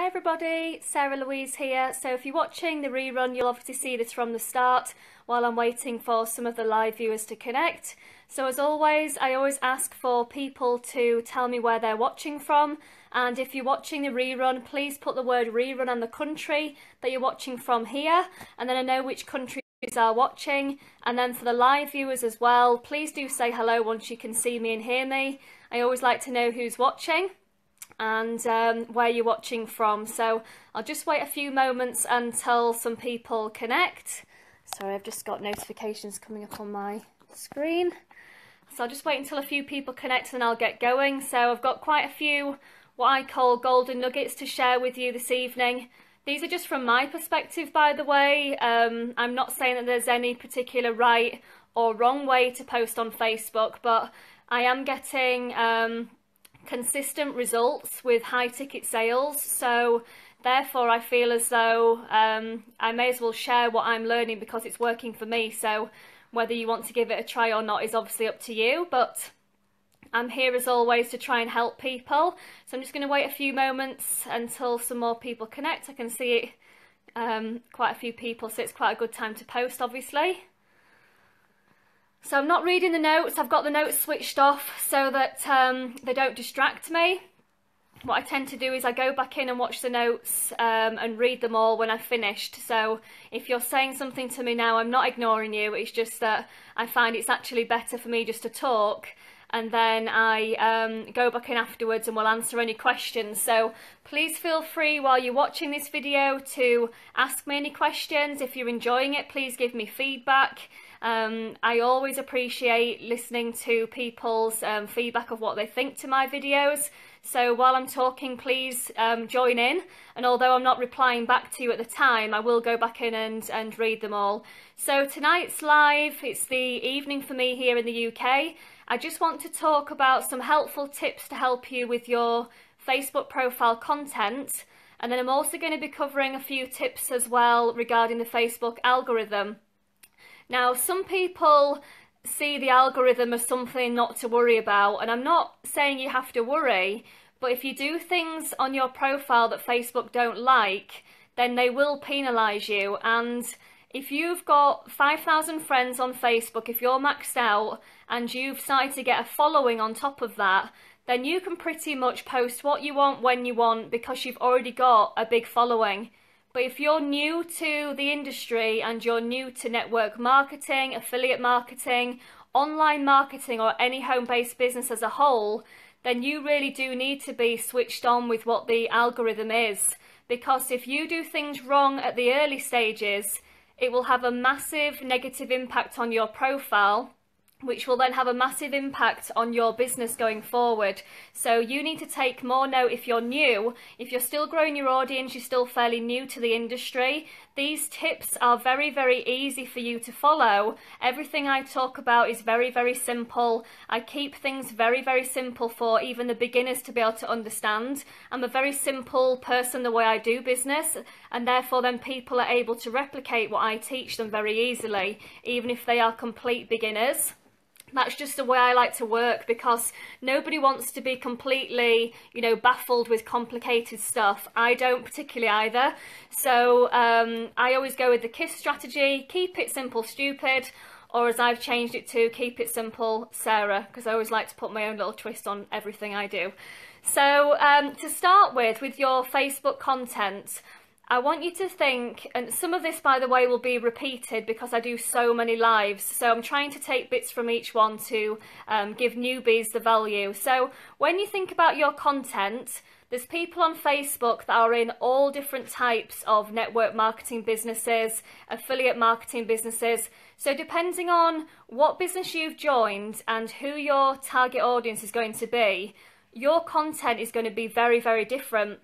Hi everybody, Sarah Louise here. So if you're watching the rerun, you'll obviously see this from the start while I'm waiting for some of the live viewers to connect. So as always, I always ask for people to tell me where they're watching from. And if you're watching the rerun, please put the word rerun and the country that you're watching from here. And then I know which countries are watching. And then for the live viewers as well, please do say hello once you can see me and hear me. I always like to know who's watching and where you're watching from. So I'll just wait a few moments until some people connect. Sorry, I've just got notifications coming up on my screen. So I'll just wait until a few people connect and I'll get going. So I've got quite a few what I call golden nuggets to share with you this evening. These are just from my perspective, by the way. I'm not saying that there's any particular right or wrong way to post on Facebook, but I am getting consistent results with high ticket sales, so therefore I feel as though I may as well share what I'm learning because it's working for me. So whether you want to give it a try or not is obviously up to you, but I'm here as always to try and help people. So I'm just going to wait a few moments until some more people connect. I can see it, quite a few people, so it's quite a good time to post, obviously. So I'm not reading the notes. I've got the notes switched off so that they don't distract me. What I tend to do is I go back in and watch the notes and read them all when I've finished. So if you're saying something to me now, I'm not ignoring you. It's just that I find it's actually better for me just to talk, and then I go back in afterwards and will answer any questions. So please feel free while you're watching this video to ask me any questions. If you're enjoying it, please give me feedback. I always appreciate listening to people's feedback of what they think to my videos. So while I'm talking, please join in. And although I'm not replying back to you at the time, I will go back in and read them all. So tonight's live, it's the evening for me here in the UK. I just want to talk about some helpful tips to help you with your Facebook profile content. And then I'm also going to be covering a few tips as well regarding the Facebook algorithm. Now, some people see the algorithm as something not to worry about, and I'm not saying you have to worry, but if you do things on your profile that Facebook don't like, then they will penalise you. And if you've got 5,000 friends on Facebook, if you're maxed out and you've started to get a following on top of that, then you can pretty much post what you want when you want because you've already got a big following. But if you're new to the industry and you're new to network marketing, affiliate marketing, online marketing, or any home-based business as a whole, then you really do need to be switched on with what the algorithm is. Because if you do things wrong at the early stages, it will have a massive negative impact on your profile, which will then have a massive impact on your business going forward. So you need to take more note if you're new. If you're still growing your audience, you're still fairly new to the industry, these tips are very, very easy for you to follow. Everything I talk about is very, very simple. I keep things very, very simple for even the beginners to be able to understand. I'm a very simple person the way I do business, and therefore then people are able to replicate what I teach them very easily, even if they are complete beginners. That's just the way I like to work, because nobody wants to be completely, baffled with complicated stuff. I don't particularly either. So I always go with the KISS strategy: keep it simple, stupid, or as I've changed it to, keep it simple, Sarah, because I always like to put my own little twist on everything I do. So to start with your Facebook content, I want you to think, and some of this, by the way, will be repeated because I do so many lives. So I'm trying to take bits from each one to give newbies the value. So when you think about your content, there's people on Facebook that are in all different types of network marketing businesses, affiliate marketing businesses. So depending on what business you've joined and who your target audience is going to be, your content is going to be very, very different.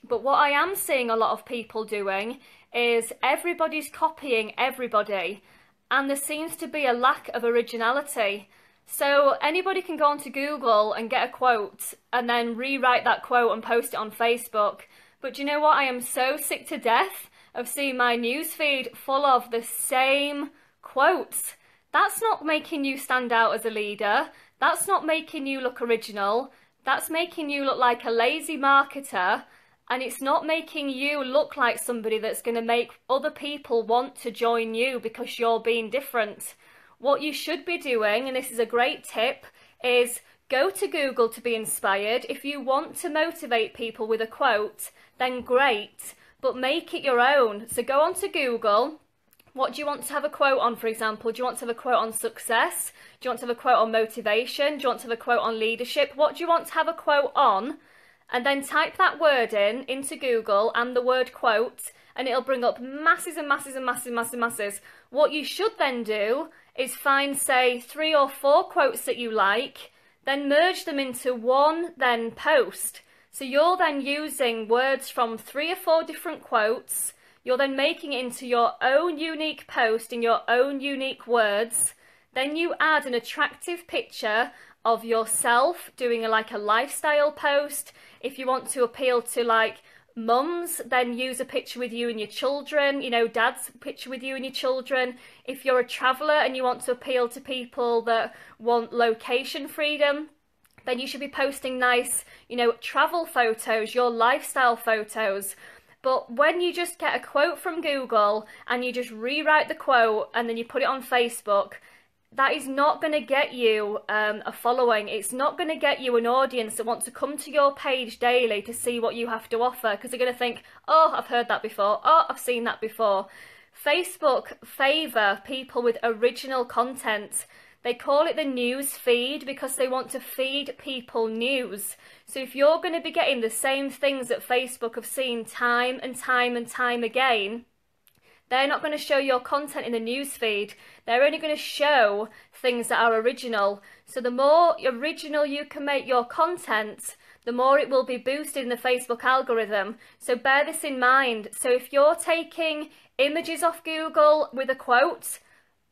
But what I am seeing a lot of people doing is everybody's copying everybody, and there seems to be a lack of originality. So anybody can go onto Google and get a quote and then rewrite that quote and post it on Facebook. But do you know what? I am so sick to death of seeing my newsfeed full of the same quotes. That's not making you stand out as a leader. That's not making you look original. That's making you look like a lazy marketer. And it's not making you look like somebody that's going to make other people want to join you because you're being different. What you should be doing, and this is a great tip, is go to Google to be inspired. If you want to motivate people with a quote, then great, but make it your own. So go onto Google. What do you want to have a quote on, for example? Do you want to have a quote on success? Do you want to have a quote on motivation? Do you want to have a quote on leadership? What do you want to have a quote on? And then type that word into Google and the word quote, and it'll bring up masses and masses and masses and masses and masses. What you should then do is find, say, 3 or 4 quotes that you like, then merge them into one then post. So you're then using words from 3 or 4 different quotes. You're then making it into your own unique post in your own unique words. Then you add an attractive picture of yourself doing like a lifestyle post. If you want to appeal to like mums, then use a picture with you and your children, you know, dad's picture with you and your children. If you're a traveller and you want to appeal to people that want location freedom, then you should be posting nice, you know, travel photos, your lifestyle photos. But when you just get a quote from Google and you just rewrite the quote and then you put it on Facebook, that is not going to get you a following. It's not going to get you an audience that want to come to your page daily to see what you have to offer, because they're going to think, oh, I've heard that before. Oh, I've seen that before. Facebook favour people with original content. They call it the news feed because they want to feed people news. So if you're going to be getting the same things that Facebook have seen time and time and time again, they're not going to show your content in the news feed. They're only going to show things that are original. So the more original you can make your content, the more it will be boosted in the Facebook algorithm. So bear this in mind. So if you're taking images off Google with a quote,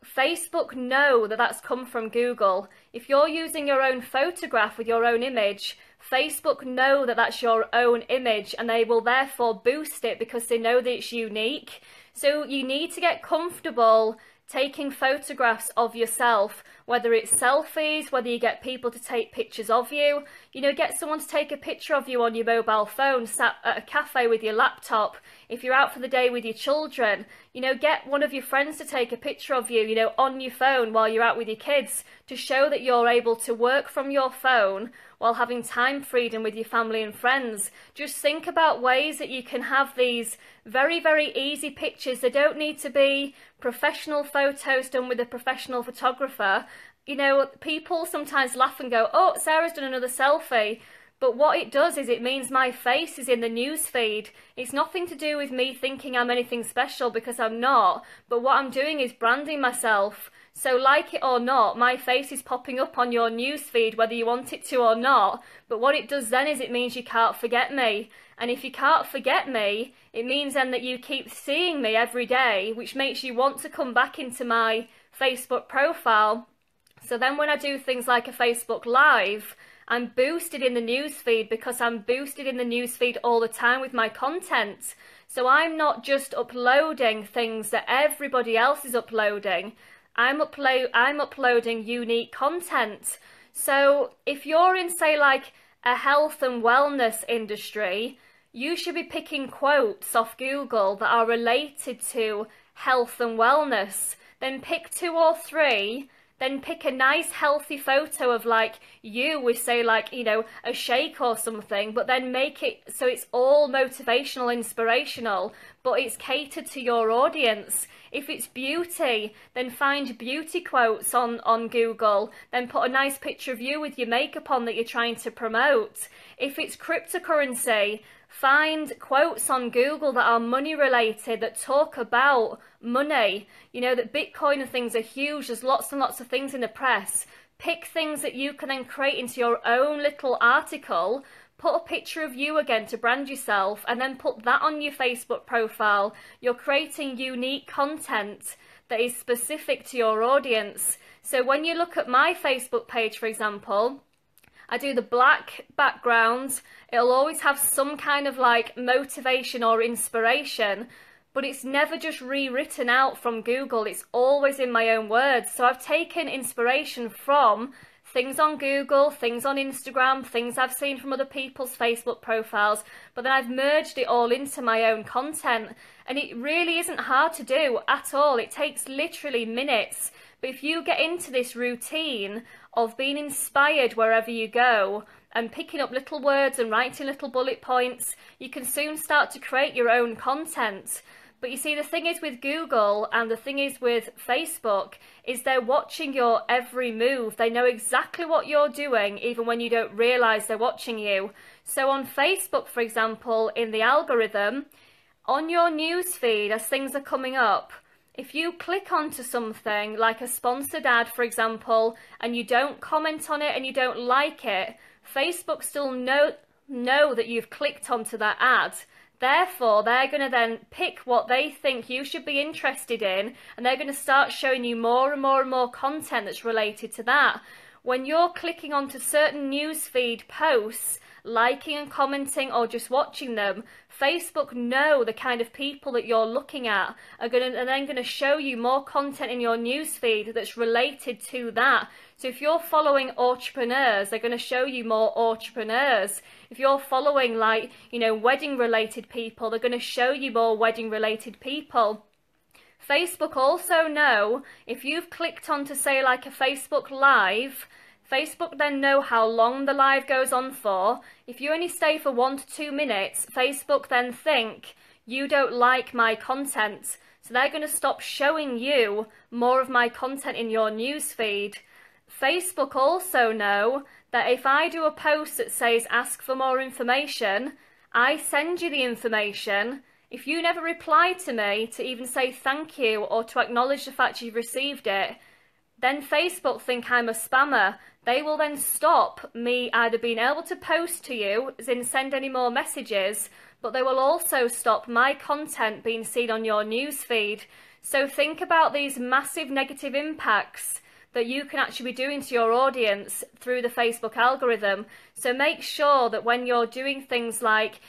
Facebook know that that's come from Google. If you're using your own photograph with your own image, Facebook know that that's your own image, and they will therefore boost it because they know that it's unique. So you need to get comfortable taking photographs of yourself, whether it's selfies, whether you get people to take pictures of you. You know, get someone to take a picture of you on your mobile phone, sat at a cafe with your laptop. If you're out for the day with your children, you know, get one of your friends to take a picture of you, you know, on your phone while you're out with your kids, to show that you're able to work from your phone while having time freedom with your family and friends. Just think about ways that you can have these very, very easy pictures. They don't need to be professional photos done with a professional photographer. You know, people sometimes laugh and go, oh, Sarah's done another selfie. But what it does is it means my face is in the news feed. It's nothing to do with me thinking I'm anything special, because I'm not. But what I'm doing is branding myself. So like it or not, my face is popping up on your news feed whether you want it to or not. But what it does then is it means you can't forget me. And if you can't forget me, it means then that you keep seeing me every day, which makes you want to come back into my Facebook profile. So then when I do things like a Facebook Live, I'm boosted in the newsfeed because I'm boosted in the newsfeed all the time with my content. So I'm not just uploading things that everybody else is uploading. I'm uploading unique content. So if you're in, say, like a health and wellness industry, you should be picking quotes off Google that are related to health and wellness. Then pick 2 or 3. Then pick a nice healthy photo of like you with, say, like, you know, a shake or something, but then make it so it's all motivational, inspirational, but it's catered to your audience. If it's beauty, then find beauty quotes on Google, then put a nice picture of you with your makeup on that you're trying to promote. If it's cryptocurrency, find quotes on Google that are money related, that talk about money. You know, that Bitcoin and things are huge. There's lots and lots of things in the press. Pick things that you can then create into your own little article. Put a picture of you again to brand yourself, and then put that on your Facebook profile. You're creating unique content that is specific to your audience. So when you look at my Facebook page, for example, I do the black background. It'll always have some kind of like motivation or inspiration, but it's never just rewritten out from Google. It's always in my own words. So I've taken inspiration from things on Google, things on Instagram, things I've seen from other people's Facebook profiles, but then I've merged it all into my own content. And it really isn't hard to do at all. It takes literally minutes. But if you get into this routine of being inspired wherever you go and picking up little words and writing little bullet points, you can soon start to create your own content. But you see, the thing is with Google and the thing is with Facebook is they're watching your every move. They know exactly what you're doing, even when you don't realise they're watching you. So on Facebook, for example, in the algorithm, on your news feed, as things are coming up, if you click onto something like a sponsored ad, for example, and you don't comment on it and you don't like it, Facebook still know that you've clicked onto that ad. Therefore, they're going to then pick what they think you should be interested in, and they're going to start showing you more and more and more content that's related to that. When you're clicking onto certain newsfeed posts, liking and commenting or just watching them, Facebook know the kind of people that you're looking at are then going to show you more content in your newsfeed that's related to that. So if you're following entrepreneurs, they're going to show you more entrepreneurs. If you're following wedding related people, they're going to show you more wedding related people. Facebook also know if you've clicked on to say like a Facebook Live, Facebook then know how long the live goes on for. If you only stay for 1 to 2 minutes, Facebook then think you don't like my content. So they're going to stop showing you more of my content in your newsfeed. Facebook also know that if I do a post that says ask for more information, I send you the information. If you never reply to me to even say thank you or to acknowledge the fact you've received it, then Facebook think I'm a spammer. They will then stop me either being able to post to you, as in send any more messages, but they will also stop my content being seen on your newsfeed. So think about these massive negative impacts that you can actually be doing to your audience through the Facebook algorithm. So make sure that when you're doing things like,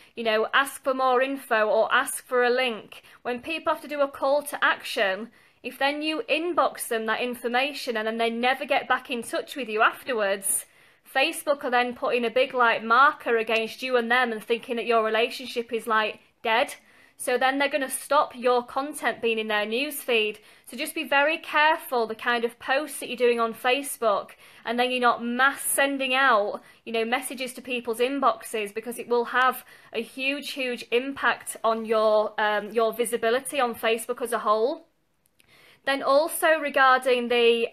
ask for more info or ask for a link, when people have to do a call to action, if then you inbox them that information and then they never get back in touch with you afterwards, Facebook are then putting a big marker against you and them and thinking that your relationship is dead. So then they're going to stop your content being in their newsfeed. So just be very careful the kind of posts that you're doing on Facebook, and then you're not mass sending out, messages to people's inboxes, because it will have a huge, huge impact on your visibility on Facebook as a whole. Then also regarding the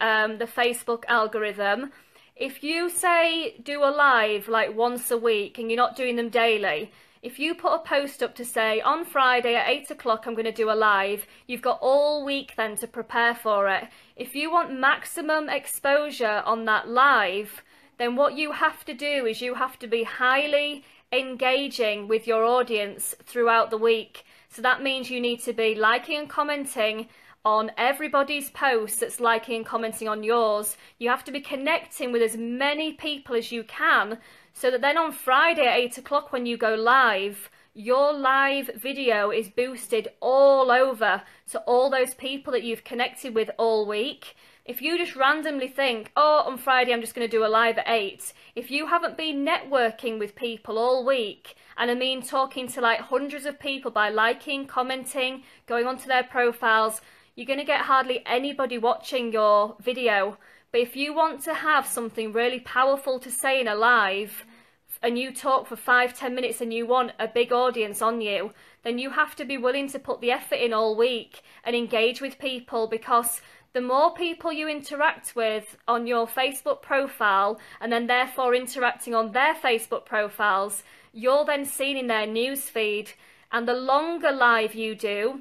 Facebook algorithm, if you say do a live once a week and you're not doing them daily, if you put a post up to say on Friday at 8 o'clock I'm going to do a live, you've got all week then to prepare for it. If you want maximum exposure on that live, then what you have to do is you have to be highly engaging with your audience throughout the week. So that means you need to be liking and commenting on everybody's posts that's liking and commenting on yours. You have to be connecting with as many people as you can, so that then on Friday at 8 o'clock when you go live, your live video is boosted all over to all those people that you've connected with all week. If you just randomly think, oh, on Friday I'm just going to do a live at 8, if you haven't been networking with people all week, and I mean talking to hundreds of people by liking, commenting, going onto their profiles, you're going to get hardly anybody watching your video. But if you want to have something really powerful to say in a live, and you talk for 5-10 minutes and you want a big audience on you, then you have to be willing to put the effort in all week and engage with people, because the more people you interact with on your Facebook profile and then therefore interacting on their Facebook profiles, you're then seen in their newsfeed. And the longer live you do,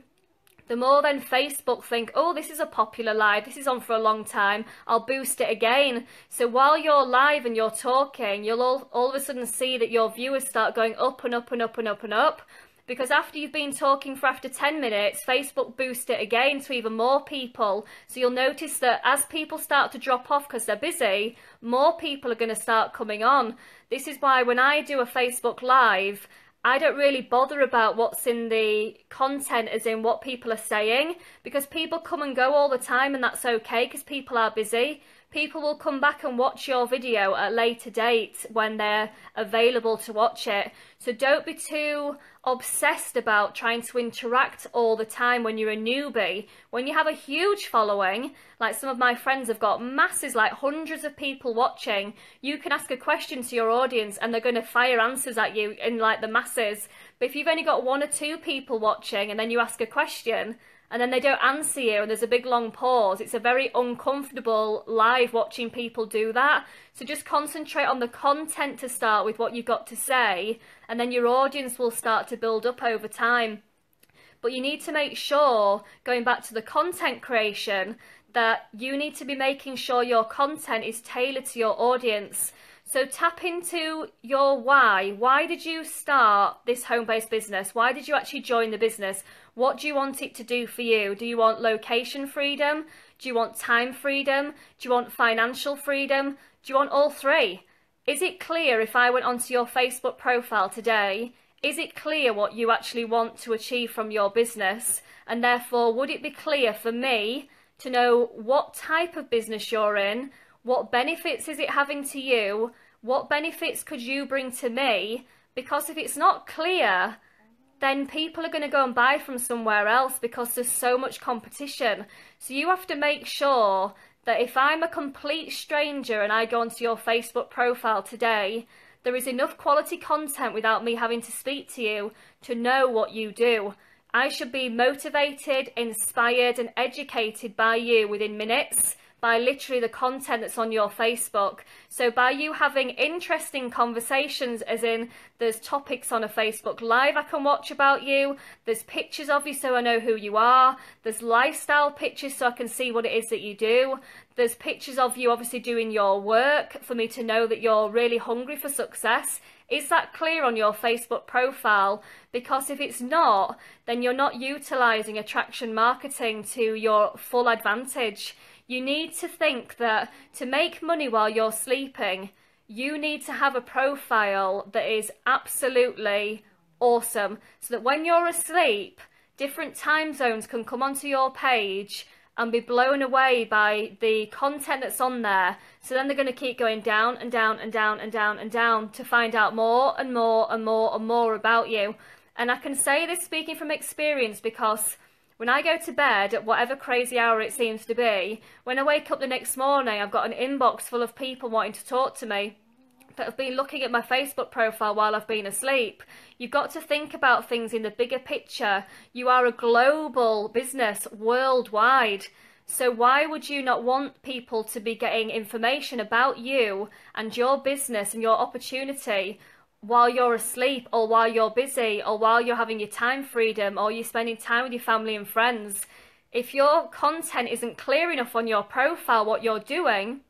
the more then Facebook think, oh, this is a popular live, this is on for a long time, I'll boost it again. So while you're live and you're talking, you'll all of a sudden see that your viewers start going up and up and up and up and up. Because after you've been talking for after 10 minutes, Facebook boosts it again to even more people. So you'll notice that as people start to drop off because they're busy, more people are going to start coming on. This is why when I do a Facebook Live, I don't really bother about what's in the content, as in what people are saying, because people come and go all the time, and that's okay because people are busy. people will come back and watch your video at a later date when they're available to watch it. So don't be too obsessed about trying to interact all the time when you're a newbie. When you have a huge following, like some of my friends have got masses, like hundreds of people watching, you can ask a question to your audience and they're going to fire answers at you in like the masses. But if you've only got 1 or 2 people watching and then you ask a question and then they don't answer you and there's a big long pause, it's a very uncomfortable live watching people do that. So just concentrate on the content to start with, what you've got to say, and then your audience will start to build up over time. But you need to make sure, going back to the content creation, that you need to be making sure your content is tailored to your audience. So tap into your why. Why did you start this home-based business? Why did you actually join the business? What do you want it to do for you? Do you want location freedom? Do you want time freedom? Do you want financial freedom? Do you want all 3? Is it clear if I went onto your Facebook profile today? Is it clear what you actually want to achieve from your business? And therefore, would it be clear for me to know what type of business you're in? What benefits is it having to you? What benefits could you bring to me? Because if it's not clear, then people are going to go and buy from somewhere else because there's so much competition. So you have to make sure that if I'm a complete stranger and I go onto your Facebook profile today, there is enough quality content without me having to speak to you to know what you do. I should be motivated, inspired and educated by you within minutes, by literally the content that's on your Facebook. So by you having interesting conversations, as in there's topics on a Facebook Live I can watch about you, there's pictures of you so I know who you are, there's lifestyle pictures so I can see what it is that you do, there's pictures of you obviously doing your work for me to know that you're really hungry for success. Is that clear on your Facebook profile? Because if it's not, then you're not utilising attraction marketing to your full advantage. You need to think that to make money while you're sleeping, you need to have a profile that is absolutely awesome, so that when you're asleep, different time zones can come onto your page and be blown away by the content that's on there. So then they're going to keep going down and down and down and down and down to find out more and more and more and more about you. And I can say this speaking from experience, because when I go to bed at whatever crazy hour it seems to be, when I wake up the next morning, I've got an inbox full of people wanting to talk to me that have been looking at my Facebook profile while I've been asleep. You've got to think about things in the bigger picture. You are a global business worldwide. So why would you not want people to be getting information about you and your business and your opportunity while you're asleep, or while you're busy, or while you're having your time freedom, or you're spending time with your family and friends? If your content isn't clear enough on your profile what you're doing,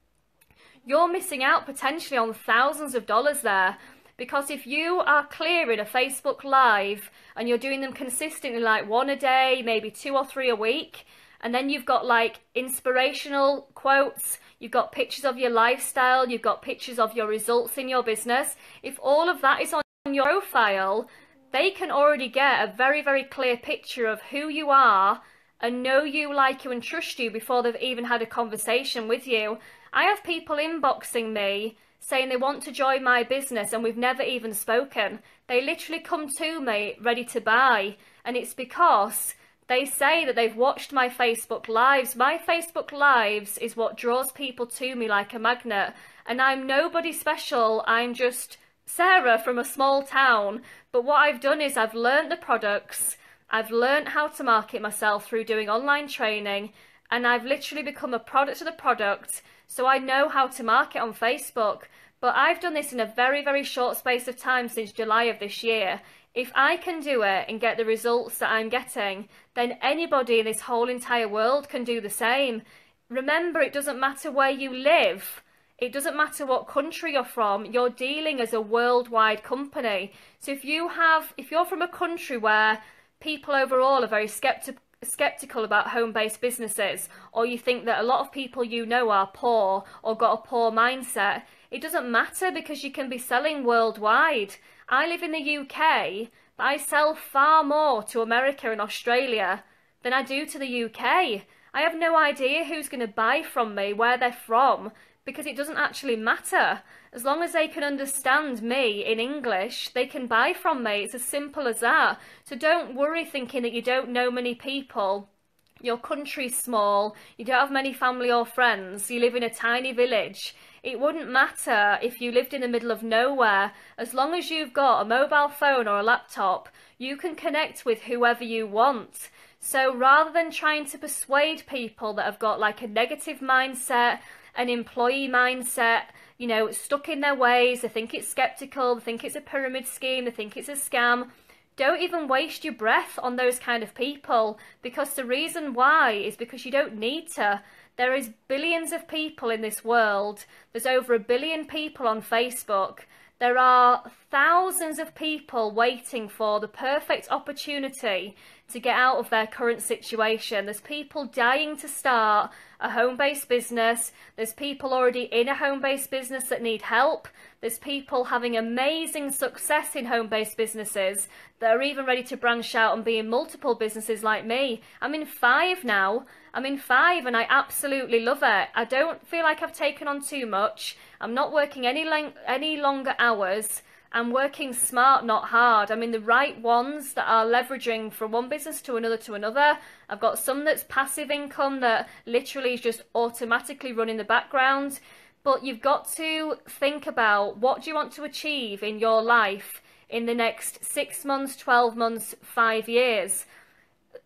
you're missing out potentially on thousands of dollars there. Because if you are clear in a Facebook Live and you're doing them consistently, like 1 a day, maybe 2 or 3 a week, and then you've got like inspirational quotes, you've got pictures of your lifestyle, you've got pictures of your results in your business, if all of that is on your profile, they can already get a very, very clear picture of who you are and know you, like you and trust you before they've even had a conversation with you. I have people inboxing me saying they want to join my business and we've never even spoken. They literally come to me ready to buy, and it's because they say that they've watched my Facebook Lives. My Facebook Lives is what draws people to me like a magnet, and I'm nobody special. I'm just Sarah from a small town, but what I've done is I've learnt the products, I've learnt how to market myself through doing online training, and I've literally become a product of the product. So I know how to market on Facebook, but I've done this in a very, very short space of time since July of this year. If I can do it and get the results that I'm getting, then anybody in this whole entire world can do the same. Remember, it doesn't matter where you live. It doesn't matter what country you're from. You're dealing as a worldwide company. So if you're from a country where people overall are very skeptical about home-based businesses, or you think that a lot of people you know are poor or got a poor mindset, it doesn't matter, because you can be selling worldwide. I live in the UK, but I sell far more to America and Australia than I do to the UK. I have no idea who's going to buy from me, where they're from, because it doesn't actually matter. As long as they can understand me in English, they can buy from me. It's as simple as that. So don't worry thinking that you don't know many people. Your country's small, you don't have many family or friends, you live in a tiny village. It wouldn't matter if you lived in the middle of nowhere. As long as you've got a mobile phone or a laptop, you can connect with whoever you want. So rather than trying to persuade people that have got like a negative mindset, an employee mindset, you know, stuck in their ways, they think it's skeptical, they think it's a pyramid scheme, they think it's a scam, don't even waste your breath on those kind of people, because the reason why is because you don't need to. There is billions of people in this world. There's over 1 billion people on Facebook. There are thousands of people waiting for the perfect opportunity to get out of their current situation. There's people dying to start a home-based business. There's people already in a home-based business that need help. There's people having amazing success in home-based businesses that are even ready to branch out and be in multiple businesses like me. I'm in 5 now. I'm in 5 and I absolutely love it. I don't feel like I've taken on too much. I'm not working any longer hours. I'm working smart, not hard. I'm in the right ones that are leveraging from one business to another. I've got some that's passive income that literally is just automatically run in the background. But you've got to think about, what do you want to achieve in your life in the next 6 months, 12 months, 5 years?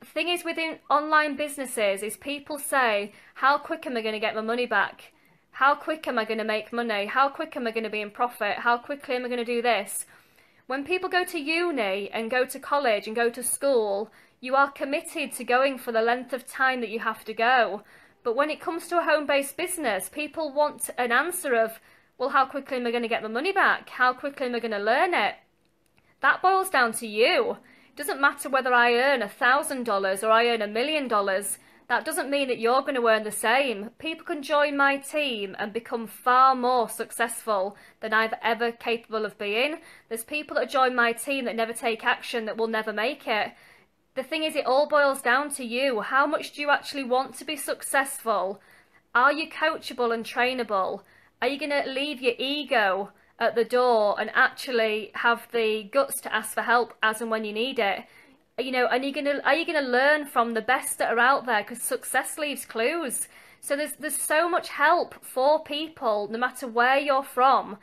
The thing is, within online businesses is people say, how quick am I going to get my money back? How quick am I going to make money? How quick am I going to be in profit? How quickly am I going to do this? When people go to uni and go to college and go to school, you are committed to going for the length of time that you have to go. But when it comes to a home-based business, people want an answer of, well, how quickly am I going to get my money back? How quickly am I going to learn it? That boils down to you. It doesn't matter whether I earn $1,000 or I earn $1 million. That doesn't mean that you're going to earn the same. People can join my team and become far more successful than I'm ever capable of being. There's people that join my team that never take action, that will never make it. The thing is, it all boils down to you. How much do you actually want to be successful? Are you coachable and trainable? Are you going to leave your ego at the door and actually have the guts to ask for help as and when you need it? You know, are you gonna learn from the best that are out there? Because success leaves clues. So there's so much help for people, no matter where you're from.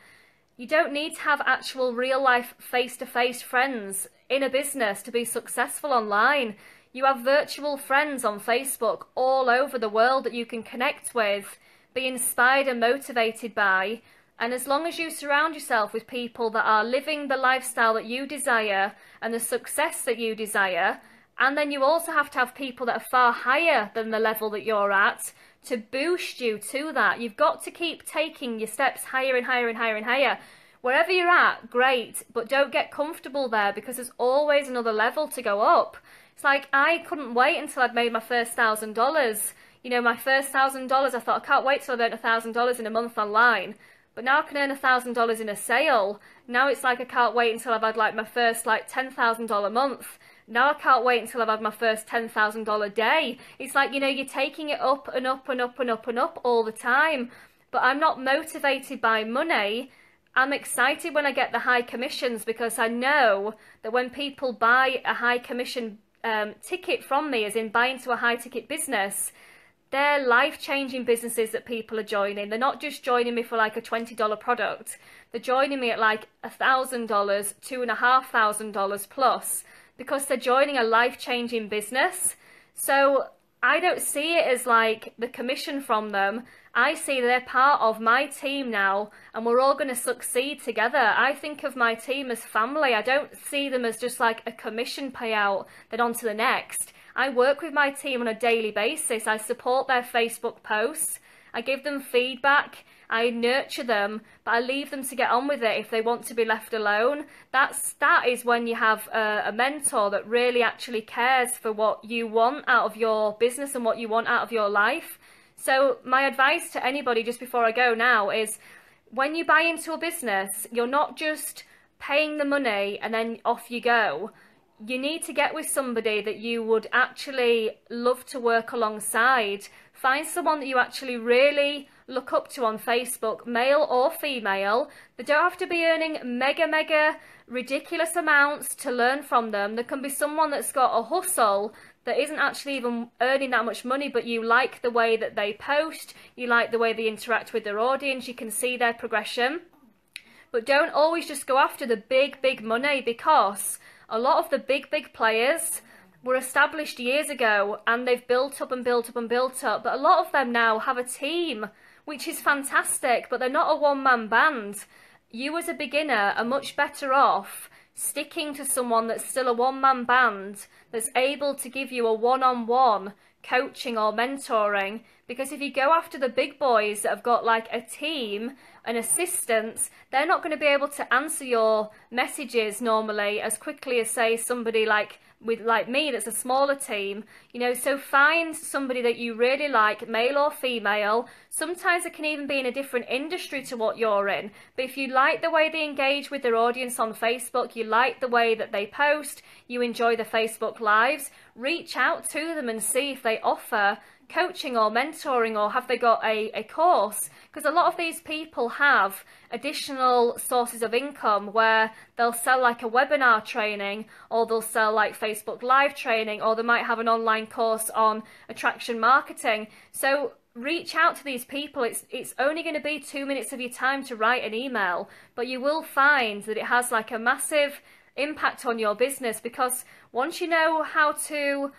You don't need to have actual real life face-to-face friends in a business to be successful online. You have virtual friends on Facebook all over the world that you can connect with, be inspired and motivated by. And as long as you surround yourself with people that are living the lifestyle that you desire and the success that you desire, and then you also have to have people that are far higher than the level that you're at to boost you to that. You've got to keep taking your steps higher and higher and higher and higher. Wherever you're at, great, but don't get comfortable there, because there's always another level to go up. It's like, I couldn't wait until I'd made my first $1,000. You know, my first $1,000, I thought, I can't wait till I've earned $1,000 in a month online. But now I can earn $1,000 in a sale. Now it's like I can't wait until I've had like my first like $10,000 month. Now I can't wait until I've had my first $10,000 day. It's like, you know, you're taking it up and up and up and up and up all the time. But I'm not motivated by money. I'm excited when I get the high commissions, because I know that when people buy a high commission ticket from me, as in buy into a high ticket business, they're life-changing businesses that people are joining. They're not just joining me for like a $20 product. They're joining me at like $1,000, $2,500 plus, because they're joining a life-changing business. So I don't see it as like the commission from them. I see they're part of my team now, and we're all going to succeed together. I think of my team as family. I don't see them as just like a commission payout, then on to the next. I work with my team on a daily basis. I support their Facebook posts. I give them feedback. I nurture them, but I leave them to get on with it if they want to be left alone. That is when you have a mentor that really actually cares for what you want out of your business and what you want out of your life. So my advice to anybody, just before I go now, is when you buy into a business, you're not just paying the money and then off you go. you need to get with somebody that you would actually love to work alongside. Find someone that you actually really look up to on Facebook, male or female. They don't have to be earning mega ridiculous amounts to learn from them. There can be someone that's got a hustle that isn't actually even earning that much money, but you like the way that they post, you like the way they interact with their audience, you can see their progression. But don't always just go after the big money, because a lot of the big players were established years ago and they've built up and built up and built up. But a lot of them now have a team, which is fantastic, but they're not a one-man band. You as a beginner are much better off sticking to someone that's still a one-man band, that's able to give you a one-on-one coaching or mentoring. Because if you go after the big boys that have got like a team and assistants, they're not going to be able to answer your messages normally as quickly as, say, somebody like me that's a smaller team. You know, so find somebody that you really like, male or female. Sometimes it can even be in a different industry to what you're in, but if you like the way they engage with their audience on Facebook, you like the way that they post, you enjoy the Facebook lives, reach out to them and see if they offer coaching or mentoring, or have they got a course? Because a lot of these people have additional sources of income where they'll sell like a webinar training, or they'll sell like Facebook live training, or they might have an online course on attraction marketing. So reach out to these people. It's only going to be 2 minutes of your time to write an email, but you will find that it has like a massive impact on your business, because once you know how to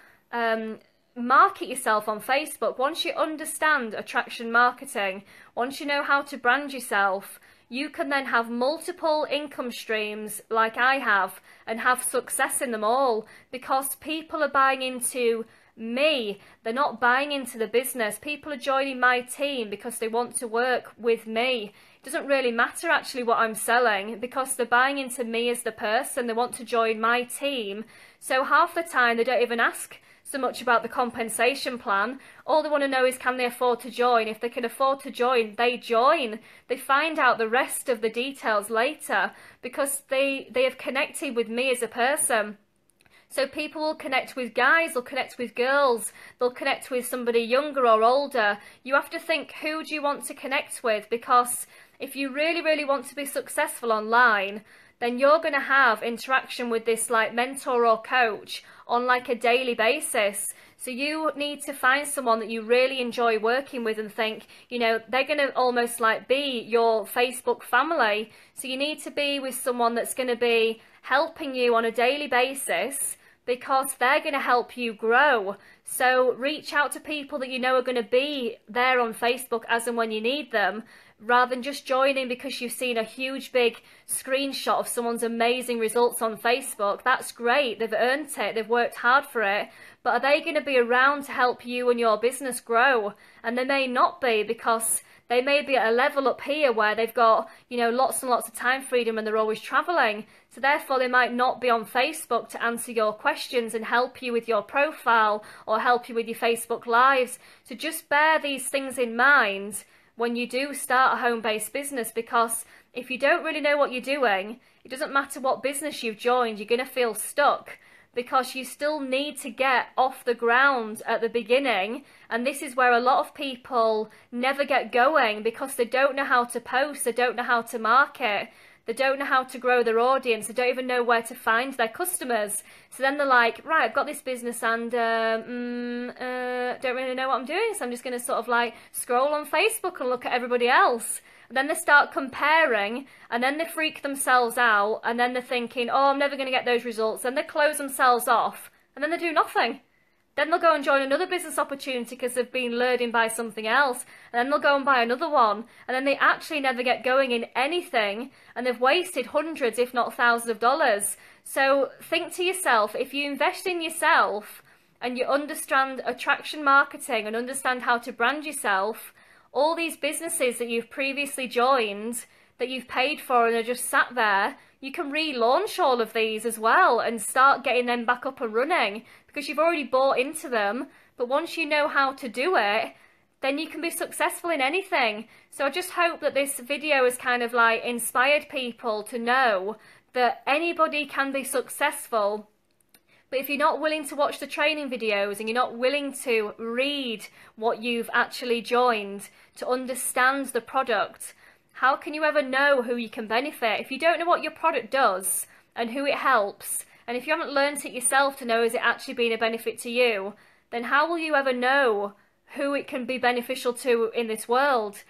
market yourself on Facebook, once you understand attraction marketing, once you know how to brand yourself, you can then have multiple income streams like I have and have success in them all, because people are buying into me. They're not buying into the business. People are joining my team because they want to work with me. It doesn't really matter actually what I'm selling, because they're buying into me as the person. They want to join my team. So half the time they don't even ask so much about the compensation plan. All they want to know is, can they afford to join? If they can afford to join, they join. They find out the rest of the details later, because they have connected with me as a person. So people will connect with guys, they'll connect with girls, they'll connect with somebody younger or older. You have to think, who do you want to connect with? Because if you really want to be successful online, then you're going to have interaction with this like mentor or coach on like a daily basis. So you need to find someone that you really enjoy working with and think, you know, they're going to almost like be your Facebook family. So you need to be with someone that's going to be helping you on a daily basis, because they're going to help you grow. So reach out to people that you know are going to be there on Facebook as and when you need them, rather than just joining because you've seen a huge big screenshot of someone's amazing results on Facebook. That's great, they've earned it, they've worked hard for it, but are they going to be around to help you and your business grow? And they may not be, because they may be at a level up here where they've got, you know, lots and lots of time freedom and they're always traveling. So therefore they might not be on Facebook to answer your questions and help you with your profile or help you with your Facebook lives. So just bear these things in mind when you do start a home-based business, because if you don't really know what you're doing, it doesn't matter what business you've joined, you're going to feel stuck, because you still need to get off the ground at the beginning. And this is where a lot of people never get going, because they don't know how to post, they don't know how to market, they don't know how to grow their audience, they don't even know where to find their customers. So then they're like, right, I've got this business and don't really know what I'm doing, so I'm just going to sort of like scroll on Facebook and look at everybody else. And then they start comparing, and then they freak themselves out, and then they're thinking, oh, I'm never going to get those results. Then they close themselves off, and then they do nothing. Then they'll go and join another business opportunity because they've been lured in by something else. And then they'll go and buy another one. And then they actually never get going in anything. And they've wasted hundreds, if not thousands of dollars. So think to yourself, if you invest in yourself and you understand attraction marketing and understand how to brand yourself, all these businesses that you've previously joined, that you've paid for and are just sat there, you can relaunch all of these as well and start getting them back up and running, because you've already bought into them. But once you know how to do it, then you can be successful in anything. So I just hope that this video has kind of like inspired people to know that anybody can be successful But if you're not willing to watch the training videos and you're not willing to read what you've actually joined to understand the product, how can you ever know who you can benefit? If you don't know what your product does and who it helps, and if you haven't learnt it yourself to know is it actually being a benefit to you, then how will you ever know who it can be beneficial to in this world?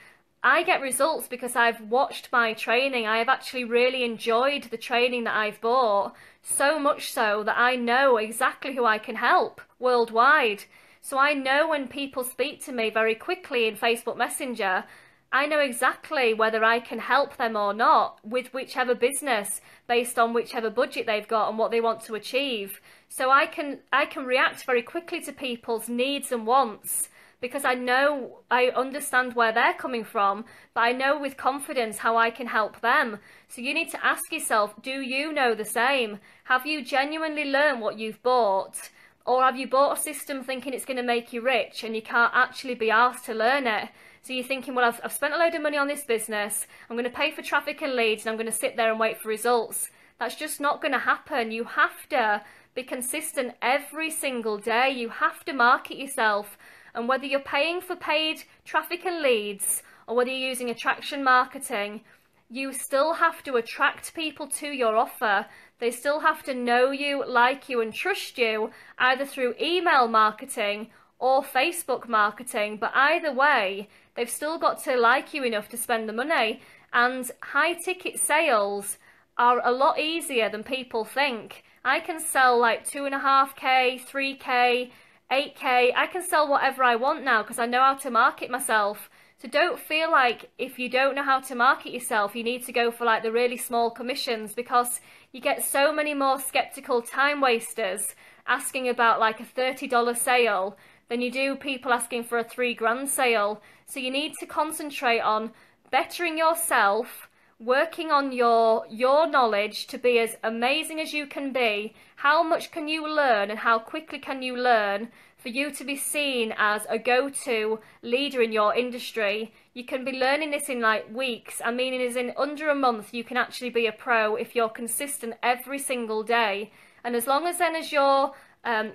I get results because I've watched my training. I have actually really enjoyed the training that I've bought, so much so that I know exactly who I can help worldwide. So I know when people speak to me very quickly in Facebook Messenger, I know exactly whether I can help them or not with whichever business, based on whichever budget they've got and what they want to achieve. So I can react very quickly to people's needs and wants, because I understand where they're coming from, but I know with confidence how I can help them. So you need to ask yourself, do you know the same? Have you genuinely learned what you've bought? Or have you bought a system thinking it's going to make you rich and you can't actually be asked to learn it? So you're thinking, well, I've spent a load of money on this business, I'm going to pay for traffic and leads, and I'm going to sit there and wait for results. That's just not going to happen. You have to be consistent every single day. You have to market yourself. And whether you're paying for paid traffic and leads or whether you're using attraction marketing, you still have to attract people to your offer. They still have to know you, like you and trust you, either through email marketing or Facebook marketing. But either way, they've still got to like you enough to spend the money. And high ticket sales are a lot easier than people think. I can sell like 2.5K, 3K, 8K, I can sell whatever I want now because I know how to market myself. So don't feel like if you don't know how to market yourself, you need to go for like the really small commissions, because you get so many more skeptical time wasters asking about like a $30 sale than you do people asking for a $3,000 sale. So you need to concentrate on bettering yourself, working on your knowledge to be as amazing as you can be. How much can you learn and how quickly can you learn for you to be seen as a go-to leader in your industry? You can be learning this in like weeks. I mean, it is in under a month you can actually be a pro if you're consistent every single day. And as long as then as your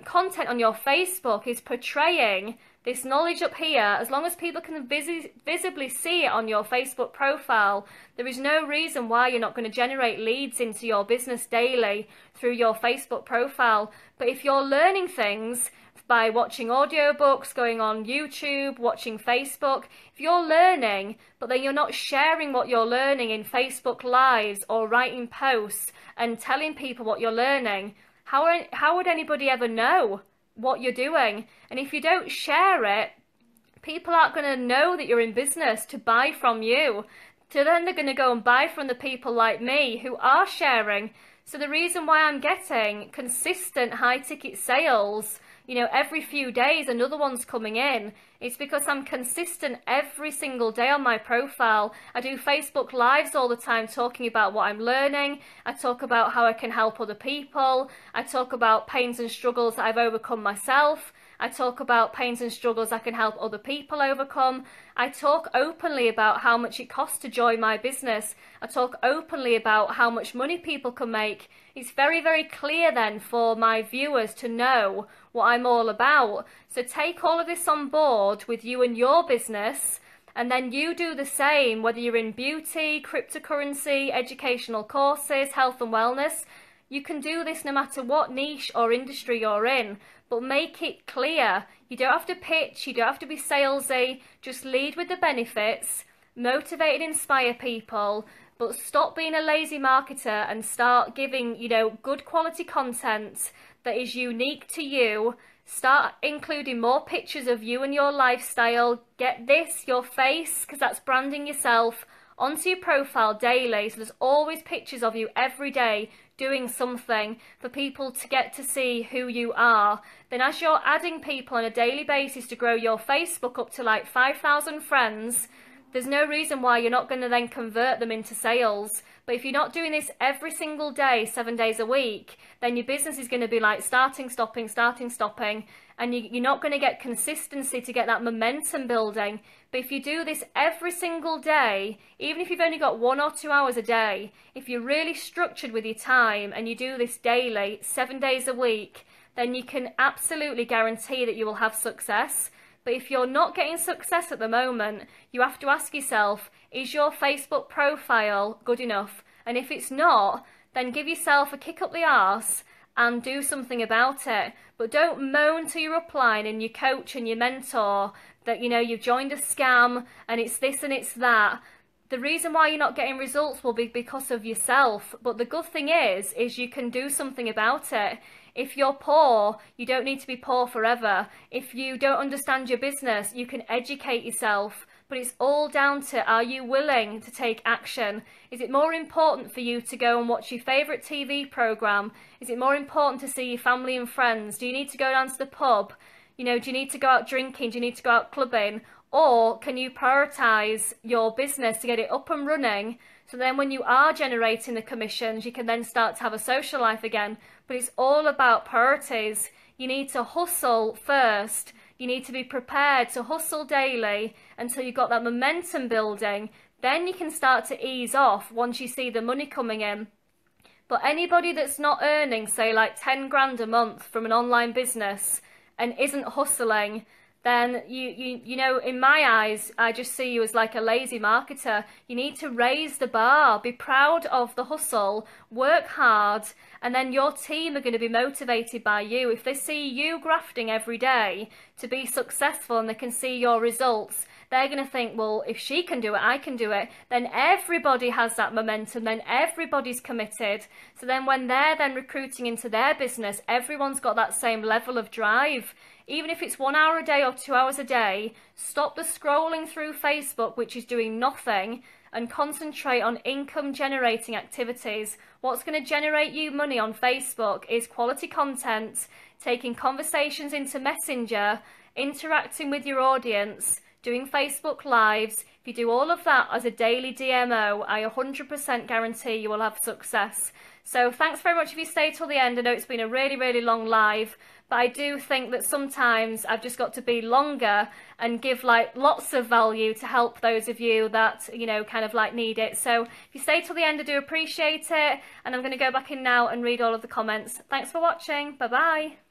content on your Facebook is portraying this knowledge up here, as long as people can visibly see it on your Facebook profile, there is no reason why you're not going to generate leads into your business daily through your Facebook profile. But if you're learning things by watching audiobooks, going on YouTube, watching Facebook, if you're learning, but then you're not sharing what you're learning in Facebook Lives or writing posts and telling people what you're learning, how would anybody ever know what you're doing? And if you don't share it, people aren't going to know that you're in business to buy from you. So then they're going to go and buy from the people like me who are sharing. So the reason why I'm getting consistent high ticket sales, you know, every few days another one's coming in, it's because I'm consistent every single day on my profile. I do Facebook Lives all the time talking about what I'm learning. I talk about how I can help other people. I talk about pains and struggles that I've overcome myself. I talk about pains and struggles I can help other people overcome. I talk openly about how much it costs to join my business. I talk openly about how much money people can make. It's very, very clear then for my viewers to know what I'm all about. So take all of this on board with you and your business, and then you do the same, whether you're in beauty, cryptocurrency, educational courses, health and wellness. You can do this no matter what niche or industry you're in, but make it clear. You don't have to pitch, you don't have to be salesy, just lead with the benefits, motivate and inspire people, but stop being a lazy marketer and start giving, you know, good quality content that is unique to you. Start including more pictures of you and your lifestyle. Get this, your face, because that's branding yourself, onto your profile daily. So there's always pictures of you every day doing something for people to get to see who you are. Then as you're adding people on a daily basis to grow your Facebook up to like 5,000 friends, there's no reason why you're not going to then convert them into sales. But if you're not doing this every single day, 7 days a week, then your business is going to be like starting, stopping, and you're not going to get consistency to get that momentum building. But if you do this every single day, even if you've only got 1 or 2 hours a day, if you're really structured with your time and you do this daily, 7 days a week, then you can absolutely guarantee that you will have success. But if you're not getting success at the moment, you have to ask yourself, is your Facebook profile good enough? And if it's not, then give yourself a kick up the arse and do something about it. But don't moan to your upline and your coach and your mentor that, you know, you've joined a scam and it's this and it's that. The reason why you're not getting results will be because of yourself. But the good thing is you can do something about it. If you're poor, you don't need to be poor forever. If you don't understand your business, you can educate yourself. But it's all down to, are you willing to take action? Is it more important for you to go and watch your favourite TV programme? Is it more important to see your family and friends? Do you need to go down to the pub? You know, do you need to go out drinking? Do you need to go out clubbing? Or can you prioritise your business to get it up and running, so then when you are generating the commissions, you can then start to have a social life again? But it's all about priorities. You need to hustle first. You need to be prepared to hustle daily until you've got that momentum building. Then you can start to ease off once you see the money coming in. But anybody that's not earning, say like 10 grand a month from an online business and isn't hustling, then you know, in my eyes, I just see you as like a lazy marketer. You need to raise the bar, be proud of the hustle, work hard, and then your team are going to be motivated by you. If they see you grafting every day to be successful and they can see your results, they're going to think, well, if she can do it, I can do it. Then everybody has that momentum, then everybody's committed. So then when they're then recruiting into their business, everyone's got that same level of drive. Even if it's 1 hour a day or 2 hours a day, stop the scrolling through Facebook, which is doing nothing, and concentrate on income generating activities. What's going to generate you money on Facebook is quality content, taking conversations into Messenger, interacting with your audience, doing Facebook Lives. If you do all of that as a daily DMO, I 100% guarantee you will have success. So thanks very much if you stayed till the end. I know it's been a really, really long live, but I do think that sometimes I've just got to be longer and give like lots of value to help those of you that, you know, kind of like need it. So if you stay till the end, I do appreciate it. And I'm going to go back in now and read all of the comments. Thanks for watching. Bye-bye.